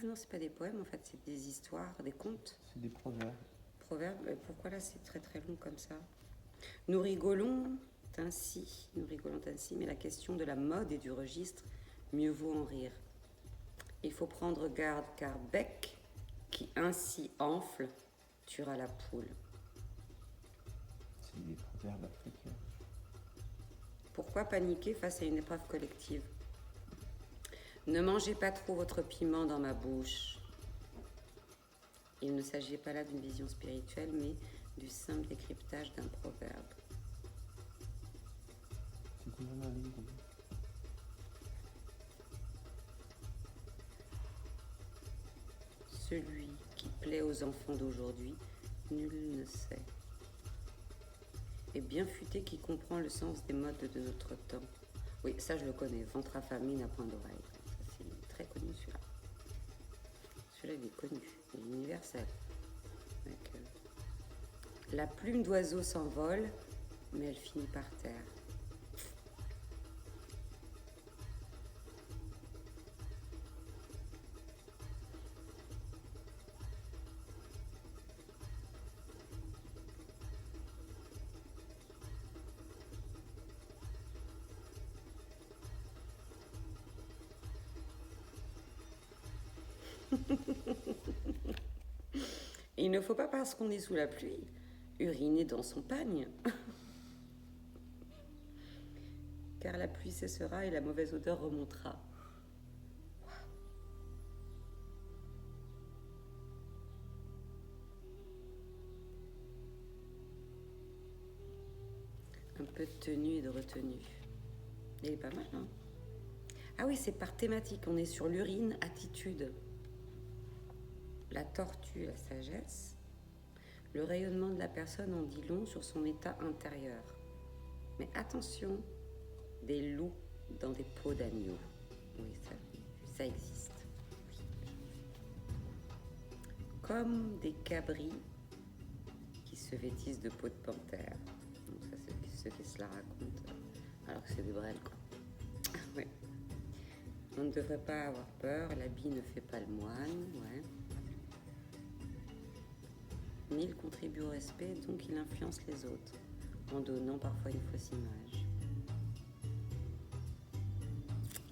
non, c'est pas des poèmes, en fait, c'est des histoires, des contes. C'est des proverbes. Proverbes, pourquoi là c'est très très long comme ça? Nous rigolons ainsi, mais la question de la mode et du registre, mieux vaut en rire. Il faut prendre garde, car bec, qui ainsi enfle, tuera la poule. C'est des proverbes africains. Pourquoi paniquer face à une épreuve collective? Ne mangez pas trop votre piment dans ma bouche. Il ne s'agit pas là d'une vision spirituelle, mais du simple décryptage d'un proverbe. C'est une analyse. Celui qui plaît aux enfants d'aujourd'hui, nul ne sait. Et bien futé qui comprend le sens des modes de notre temps. Oui, ça je le connais. Ventre affamé n'a point d'oreille. Ça c'est très connu celui-là. Celui-là il est connu, il est universel. Avec, la plume d'oiseau s'envole, mais elle finit par terre. Il ne faut pas, parce qu'on est sous la pluie, uriner dans son pagne. Car la pluie cessera et la mauvaise odeur remontera. Un peu de tenue et de retenue. Il est pas mal, hein? Ah oui, c'est par thématique. On est sur l'urine, attitude. La tortue, la sagesse. Le rayonnement de la personne en dit long sur son état intérieur. Mais attention, des loups dans des peaux d'agneau. Oui, ça existe. Comme des cabris qui se vêtissent de peau de panthère. Donc ça, c'est ceux qui se la racontent, alors que c'est des brels, quoi. Ouais. On ne devrait pas avoir peur, l'habit ne fait pas le moine, ouais. Mais il contribue au respect, donc il influence les autres, en donnant parfois une fausse image.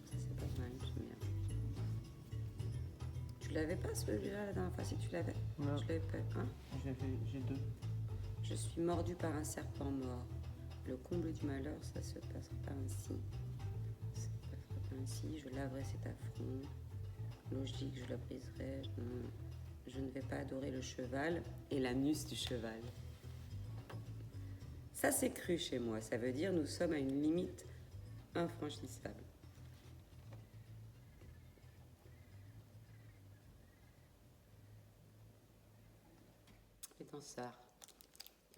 Ça c'est pas mal, j'aime bien. Tu l'avais pas celui-là la dernière fois, si tu l'avais? Non. Je l'avais pas, hein? J'ai deux. Je suis mordu par un serpent mort. Le comble du malheur, ça se passera pas ainsi. Ça se passera pas ainsi, je laverai cet affront. Logique, je la briserai. Je ne vais pas adorer le cheval et l'anus du cheval. Ça c'est cru chez moi, ça veut dire nous sommes à une limite infranchissable. Les danseurs,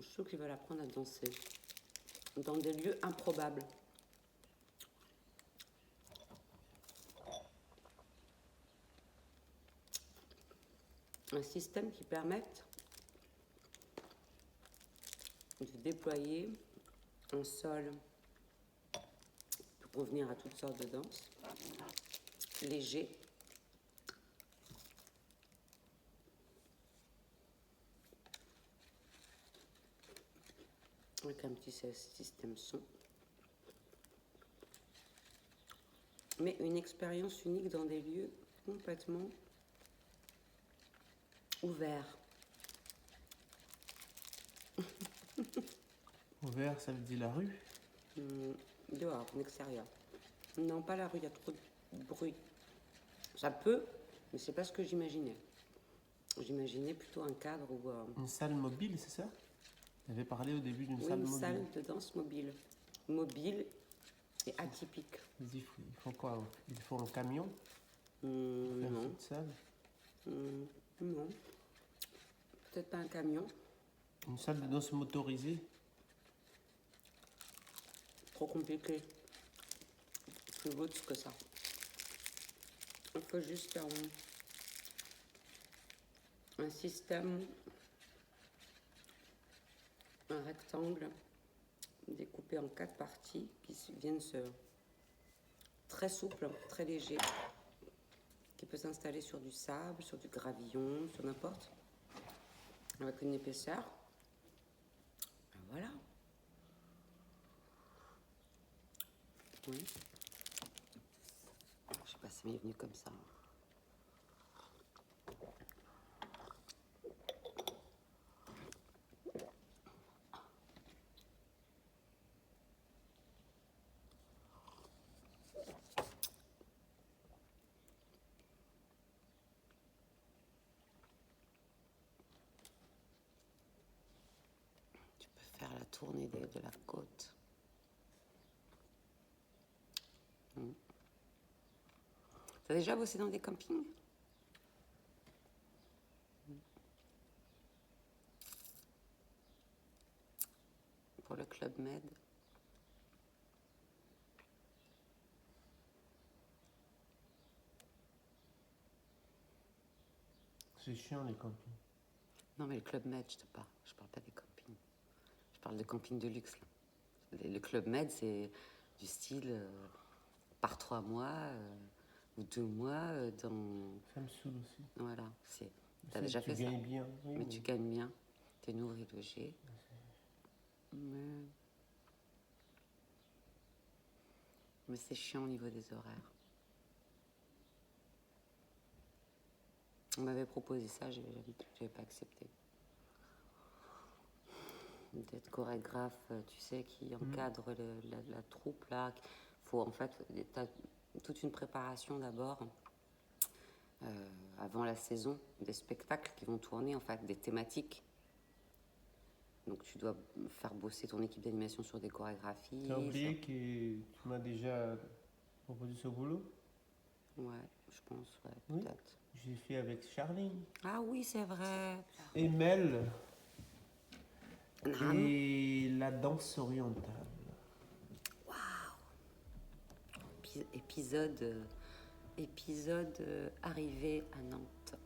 ceux qui veulent apprendre à danser dans des lieux improbables. Un système qui permette de déployer un sol pour convenir à toutes sortes de danses, léger, avec un petit système son, mais une expérience unique dans des lieux complètement ouverts. Ouvert, ça veut dire la rue? Dehors, en extérieur. Non, pas la rue, il y a trop de bruit. Ça peut, mais c'est pas ce que j'imaginais. J'imaginais plutôt un cadre où... Une salle mobile, c'est ça? Tu avais parlé au début d'une salle une mobile. salle de danse mobile. Mobile et atypique. Il faut quoi? Il faut un camion? Non. Cette salle? Non. Peut-être pas un camion. Une salle de danse motorisée? Trop compliqué. Plus autre que ça. Il faut juste un système, un rectangle découpé en 4 parties qui viennent se... très souple, très léger, qui qui peut s'installer sur du sable, sur du gravillon, sur n'importe, avec une épaisseur. Et voilà. Oui. Je sais pas, ça m'est venu comme ça. Tu peux faire la tournée de la côte. T'as déjà bossé dans des campings? Pour le Club Med. C'est chiant les campings. Non, mais le Club Med, je parle pas des campings. Je parle de camping de luxe, là. Le Club Med, c'est du style par 3 mois ou 2 mois dans... Ça me saoule aussi. Voilà, c'est... T'as Ça, déjà tu fait ça? gagnes bien. Oui, Mais tu gagnes bien. T'es nourri, logé. Mais c'est chiant au niveau des horaires. On m'avait proposé ça, j'avais pas accepté. D'être chorégraphe, tu sais, qui encadre la troupe, là. Faut, en fait, t'as toute une préparation d'abord, avant la saison, des spectacles qui vont tourner, en fait, des thématiques. Donc tu dois faire bosser ton équipe d'animation sur des chorégraphies. T'as oublié que tu m'as déjà proposé ce boulot? Ouais, je pense, ouais, Oui. peut-être. J'ai fait avec Charline. Ah oui, c'est vrai. Et Mel. Nam. Et la danse orientale. Épisode arrivé à Nantes.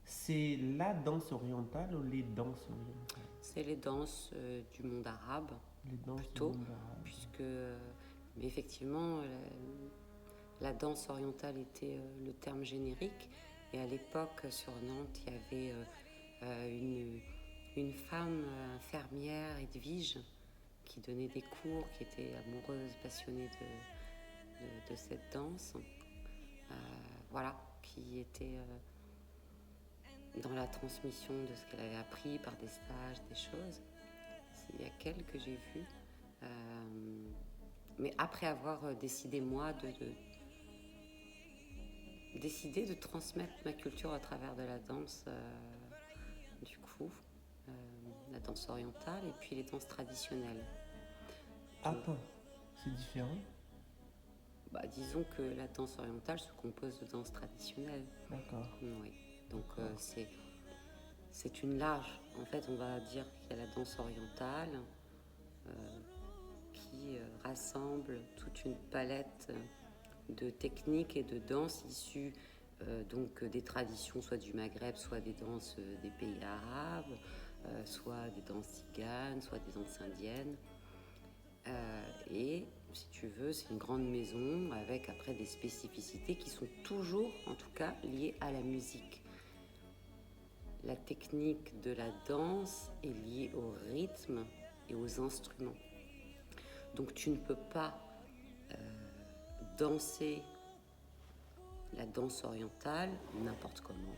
C'est la danse orientale ou les danses orientales? C'est les danses du monde arabe, Les danses plutôt, du monde arabe. puisque, mais effectivement, la danse orientale était le terme générique. Et à l'époque, sur Nantes, il y avait une femme infirmière, Edwige, qui donnait des cours, qui était amoureuse, passionnée de cette danse. Voilà, qui était dans la transmission de ce qu'elle avait appris par des stages, des choses. Il y a qu'elle que j'ai vue. Mais après avoir décidé, moi, décider de transmettre ma culture à travers de la danse, du coup, la danse orientale et puis les danses traditionnelles. Attends, c'est différent? Bah, disons que la danse orientale se compose de danses traditionnelles. D'accord. Oui. Donc c'est une large. En fait, on va dire qu'il y a la danse orientale qui rassemble toute une palette de techniques et de danses issues donc des traditions, soit du Maghreb, soit des danses des pays arabes, soit des danses tziganes, soit des danses indiennes. Et si tu veux, c'est une grande maison avec après des spécificités qui sont toujours, en tout cas, liées à la musique. La technique de la danse est liée au rythme et aux instruments. Donc tu ne peux pas danser la danse orientale n'importe comment.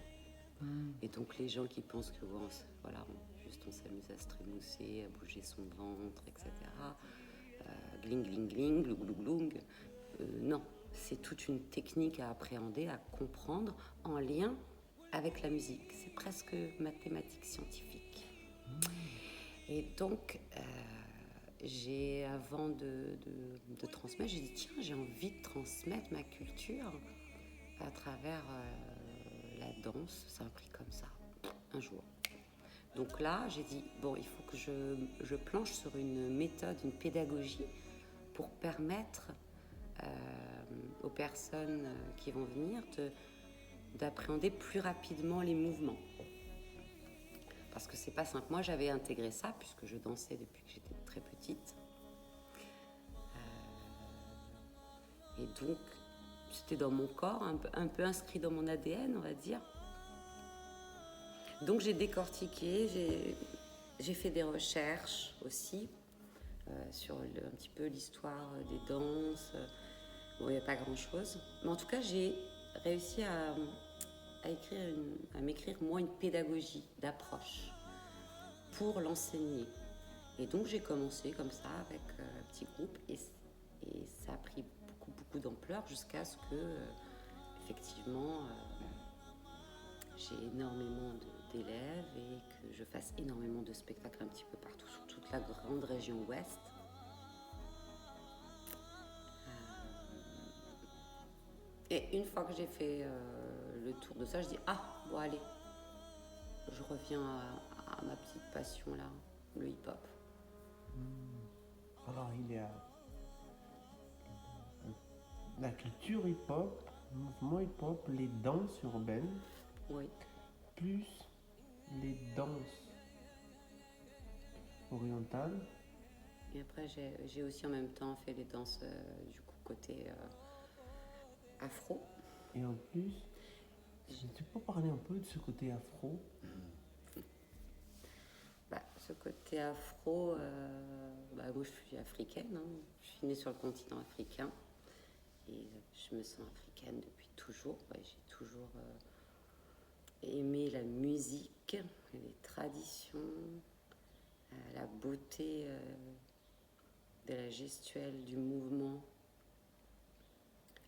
Et donc les gens qui pensent que bon, voilà, on s'amuse à se trémousser, à bouger son ventre, etc. Gling, gling, gling, glou, glou, gloung. Non, c'est toute une technique à appréhender, à comprendre en lien avec la musique. C'est presque mathématique scientifique. Et donc, avant de transmettre, j'ai dit tiens, j'ai envie de transmettre ma culture à travers la danse. Ça a pris comme ça, un jour. Donc là, j'ai dit, bon, il faut que je planche sur une méthode, une pédagogie pour permettre aux personnes qui vont venir d'appréhender plus rapidement les mouvements. Parce que c'est pas simple. Moi, j'avais intégré ça puisque je dansais depuis que j'étais très petite. Et donc, c'était dans mon corps, un peu inscrit dans mon ADN, on va dire. Donc j'ai décortiqué, j'ai fait des recherches aussi sur un petit peu l'histoire des danses. Bon, il n'y a pas grand-chose. Mais en tout cas, j'ai réussi à m'écrire, moi, une pédagogie d'approche pour l'enseigner. Et donc, j'ai commencé comme ça avec un petit groupe et ça a pris beaucoup d'ampleur jusqu'à ce que, effectivement, j'ai énormément d'élèves et que je fasse énormément de spectacles un petit peu partout sur toute la grande région ouest. Et une fois que j'ai fait le tour de ça, je dis « Ah, bon allez, je reviens à ma petite passion là, le hip-hop. » Alors, il y a la culture hip-hop, le mouvement hip-hop, les danses urbaines, Oui. plus les danses orientales. Et après, j'ai aussi en même temps fait les danses du coup côté afro. Et en plus, tu peux parler un peu de ce côté afro? Ce côté afro, moi je suis africaine, hein. Je suis née sur le continent africain et je me sens africaine depuis toujours. Ouais, j'ai toujours aimé la musique, les traditions, la beauté de la gestuelle, du mouvement.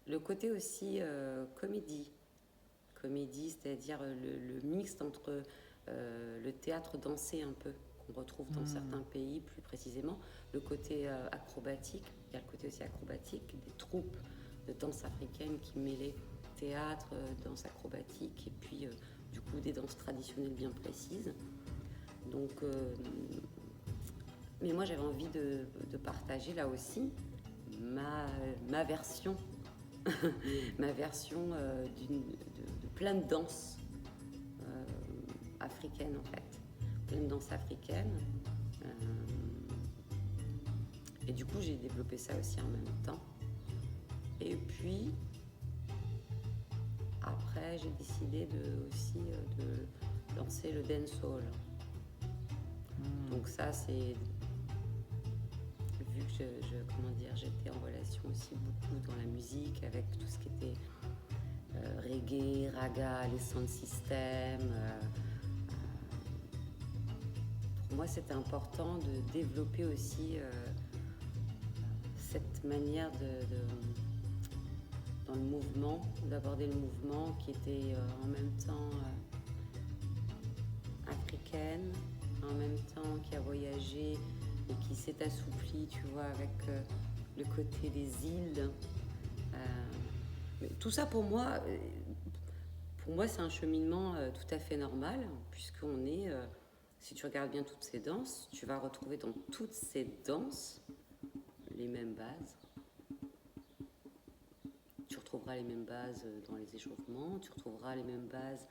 Le côté aussi comédie, c'est-à-dire le mixte entre le théâtre dansé un peu, qu'on retrouve dans certains pays plus précisément, le côté acrobatique, il y a le côté aussi acrobatique, des troupes de danse africaine qui mêlaient théâtre, danse acrobatique et puis du coup des danses traditionnelles bien précises. Donc, mais moi j'avais envie de partager là aussi ma version ma version de plein de danses africaines en fait, plein de danses africaines. Et du coup j'ai développé ça aussi en même temps. Et puis après j'ai décidé aussi de lancer le dancehall. Donc ça c'est vu que j'étais en relation aussi beaucoup dans la musique avec tout ce qui était reggae, raga, les sound systems. Pour moi, c'était important de développer aussi cette manière dans le mouvement, d'aborder le mouvement qui était en même temps africaine, en même temps qui a voyagé et qui s'est assoupli, tu vois, avec le côté des îles. Mais tout ça pour moi c'est un cheminement tout à fait normal, puisqu'on est, si tu regardes bien toutes ces danses, tu vas retrouver dans toutes ces danses les mêmes bases. Tu retrouveras les mêmes bases dans les échauffements, tu retrouveras les mêmes bases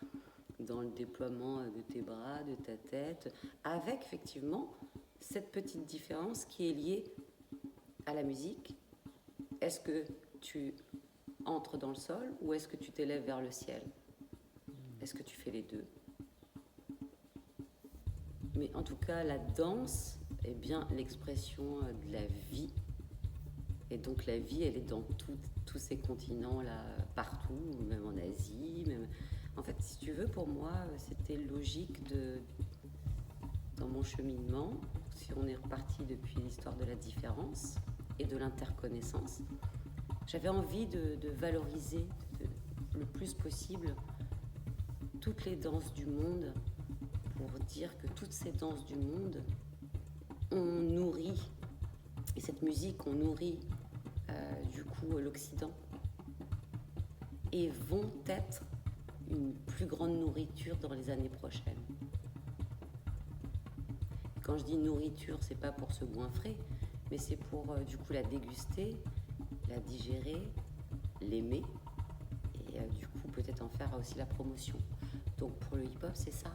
dans le déploiement de tes bras, de ta tête, avec effectivement cette petite différence qui est liée à la musique. Est-ce que tu entres dans le sol ou est-ce que tu t'élèves vers le ciel? Est-ce que tu fais les deux? Mais en tout cas, la danse est bien l'expression de la vie. Et donc la vie, elle est dans tous ces continents-là, partout, même en Asie. En fait, si tu veux, pour moi, c'était logique dans mon cheminement, si on est reparti depuis l'histoire de la différence et de l'interconnaissance, j'avais envie de valoriser le plus possible toutes les danses du monde pour dire que toutes ces danses du monde ont nourri, et cette musique ont nourri du coup l'Occident et vont être une plus grande nourriture dans les années prochaines. Quand je dis nourriture, c'est pas pour se goinfrer, mais c'est pour du coup la déguster, la digérer, l'aimer et du coup peut-être en faire aussi la promotion. Donc pour le hip-hop, c'est ça.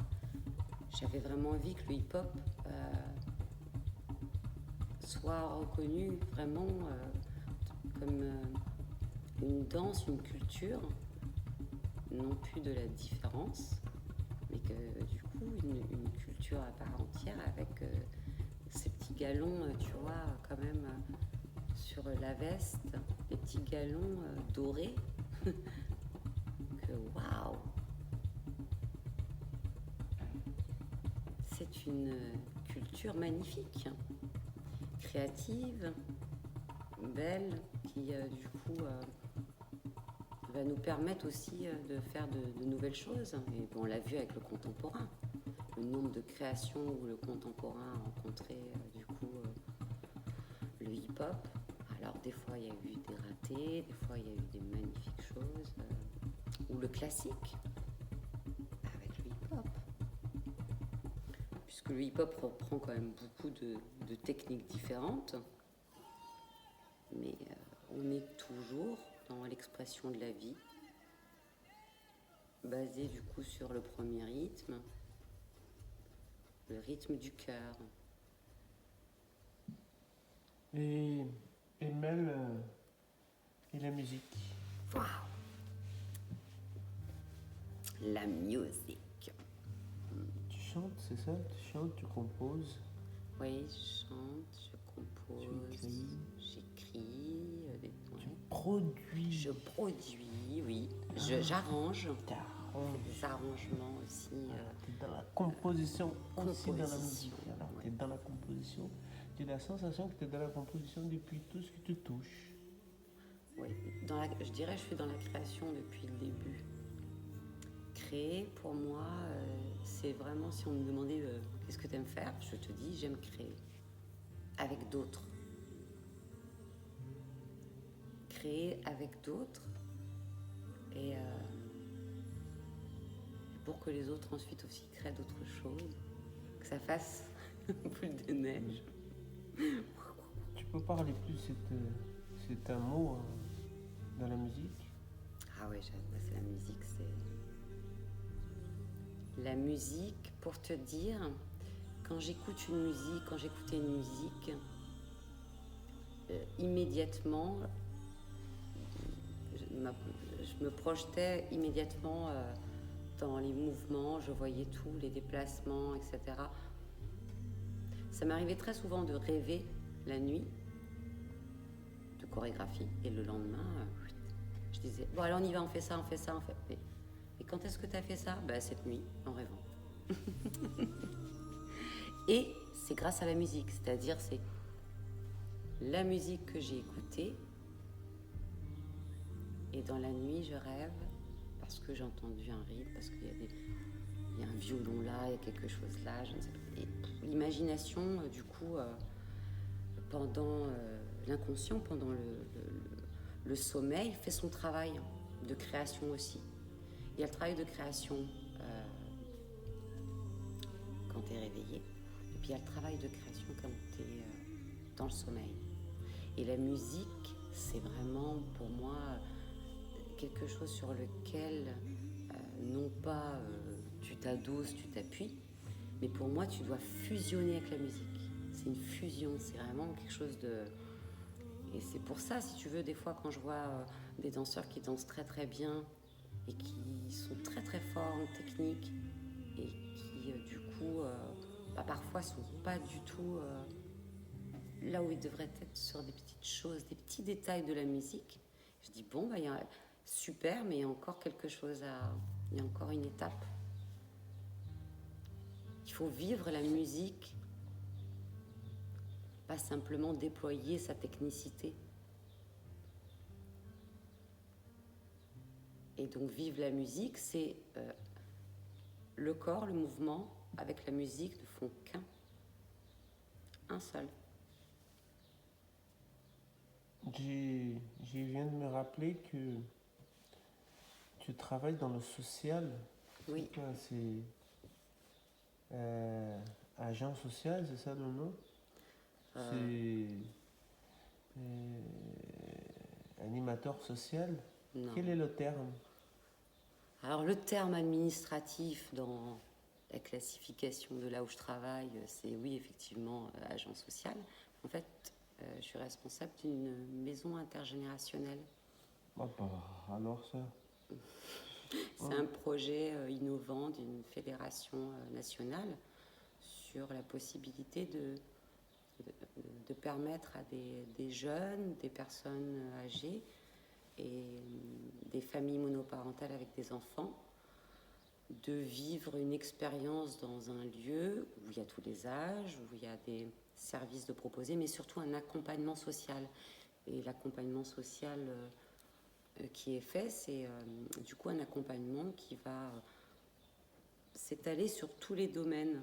J'avais vraiment envie que le hip-hop soit reconnu vraiment comme une danse, une culture, non plus de la différence, mais que du coup une culture à part entière avec ces petits galons, tu vois, quand même sur la veste, les petits galons dorés, que waouh! C'est une culture magnifique, créative, belle, qui du coup va nous permettre aussi de faire de nouvelles choses. Et bon, on l'a vu avec le contemporain. Le nombre de créations où le contemporain a rencontré du coup le hip-hop. Alors des fois il y a eu des ratés, des fois il y a eu des magnifiques choses. Ou le classique avec le hip-hop. Puisque le hip-hop reprend quand même beaucoup de techniques différentes. Mais on est toujours dans l'expression de la vie, basée du coup sur le premier rythme, le rythme du cœur. Et Mel et la musique. Waouh! La musique. Tu chantes, c'est ça? Tu chantes, tu composes? Oui, je chante, je compose, j'écris, tu produis? Je produis, oui. J'arrange. Des arrangements aussi. Tu es dans la composition aussi dans la musique. Alors, tu es dans la composition. Tu as la sensation que tu es dans la composition depuis tout ce qui te touche. Oui, je dirais que je suis dans la création depuis le début. Créer, pour moi, c'est vraiment, si on me demandait qu'est-ce que tu aimes faire, je te dis, j'aime créer. Avec d'autres. Créer avec d'autres. Et pour que les autres ensuite aussi créent d'autres choses. Que ça fasse boule de neige. Tu peux parler plus, c'est un mot dans la musique? Ah ouais, c'est la musique, La musique, pour te dire, quand j'écoutais une musique, immédiatement, je me projetais immédiatement dans les mouvements, je voyais tout, les déplacements, etc. Ça m'arrivait très souvent de rêver la nuit de chorégraphie et le lendemain, je disais, bon alors on y va, on fait ça. Et quand est-ce que tu as fait ça? Cette nuit, en rêvant. Et c'est grâce à la musique, c'est-à-dire c'est la musique que j'ai écoutée et dans la nuit je rêve parce que j'ai entendu un rythme, parce qu'il y a un violon là, il y a quelque chose là, je ne sais pas. Et l'imagination, du coup, pendant l'inconscient, pendant le sommeil, fait son travail de création aussi. Il y a le travail de création quand tu es réveillé, et puis il y a le travail de création quand tu es dans le sommeil. Et la musique, c'est vraiment pour moi quelque chose sur lequel non pas tu t'adoses, tu t'appuies, mais pour moi tu dois fusionner avec la musique. C'est une fusion, c'est vraiment quelque chose de... Et c'est pour ça, si tu veux, des fois quand je vois des danseurs qui dansent très très bien et qui sont très très forts en technique et qui du coup parfois sont pas du tout là où ils devraient être sur des petites choses, des petits détails de la musique, je dis bon, il y a super, mais il y a encore quelque chose il y a encore une étape. Il faut vivre la musique, pas simplement déployer sa technicité. Et donc vivre la musique, c'est le corps, le mouvement, avec la musique ne font un seul. Je viens de me rappeler que tu travailles dans le social. Oui. C'est agent social, c'est ça le nom? C'est animateur social? Non. Quel est le terme? Alors le terme administratif dans la classification de là où je travaille, c'est oui effectivement agent social. En fait, je suis responsable d'une maison intergénérationnelle. Ah bah, alors ça. C'est un projet innovant d'une fédération nationale sur la possibilité de permettre à des jeunes, des personnes âgées et des familles monoparentales avec des enfants de vivre une expérience dans un lieu où il y a tous les âges, où il y a des services de proposer, mais surtout un accompagnement social. Et l'accompagnement social qui est fait, c'est du coup un accompagnement qui va s'étaler sur tous les domaines